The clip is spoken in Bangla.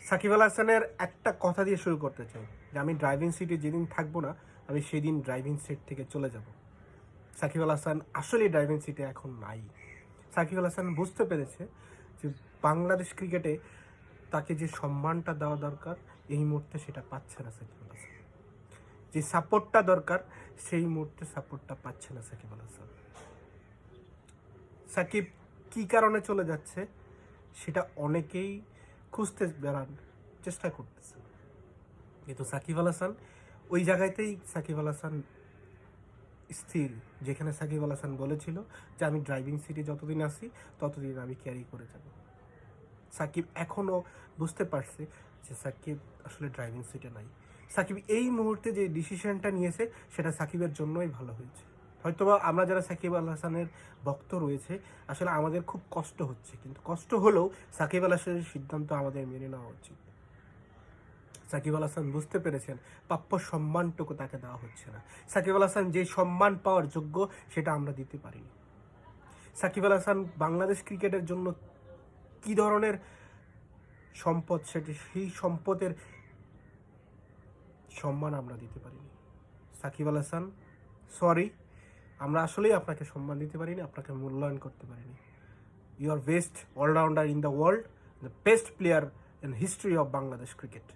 সাকিব আল হাসানের একটা কথা দিয়ে শুরু করতে চাই যে আমি ড্রাইভিং সিটে যেদিন থাকবো না আমি সেদিন ড্রাইভিং সিট থেকে চলে যাব। সাকিব আল হাসান আসলে ড্রাইভিং সিটে এখন নাই। সাকিব আল হাসান বুঝতে পেরেছে যে বাংলাদেশ ক্রিকেটে তাকে যে সম্মানটা দেওয়া দরকার এই মুহূর্তে সেটা পাচ্ছে না সাকিব আল হাসান। যে সাপোর্টটা দরকার সেই মুহূর্তে সাপোর্টটা পাচ্ছে না সাকিব আল হাসান। সাকিব কী কারণে চলে যাচ্ছে সেটা অনেকেই খুঁজতে বেড়ান চেষ্টা করতেছে, কিন্তু সাকিব আল হাসান ওই জায়গাতেই সাকিব আল হাসান স্থির, যেখানে সাকিব আল হাসান বলেছিল যে আমি ড্রাইভিং সিটে যতদিন আসি ততদিন আমি ক্যারি করে যাব। সাকিব এখনও বুঝতে পারছে যে সাকিব আসলে ড্রাইভিং সিটে নাই। সাকিব এই মুহূর্তে যে ডিসিশনটা নিয়েছে সেটা সাকিবের জন্যই ভালো হয়েছে। হয়তোবা আমরা যারা সাকিব আল হাসানের ভক্ত রয়েছে আসলে আমাদের খুব কষ্ট হচ্ছে, কিন্তু কষ্ট হলেও সাকিব আল হাসানের সিদ্ধান্ত আমাদের মেনে নেওয়া উচিত। সাকিব আল হাসান বুঝতে পেরেছেন প্রাপ্য সম্মানটুকু তাকে দেওয়া হচ্ছে না। সাকিব আল হাসান যে সম্মান পাওয়ার যোগ্য সেটা আমরা দিতে পারিনি। সাকিব আল হাসান বাংলাদেশ ক্রিকেটের জন্য কী ধরনের সম্পদ, সেই সম্পদের সম্মান আমরা দিতে পারিনি। সাকিব আল হাসান সরি, আমরা আসলেই আপনাকে সম্মান দিতে পারিনি, আপনাকে মূল্যায়ন করতে পারিনি। You are best allrounder in the world, the best player in history of Bangladesh cricket.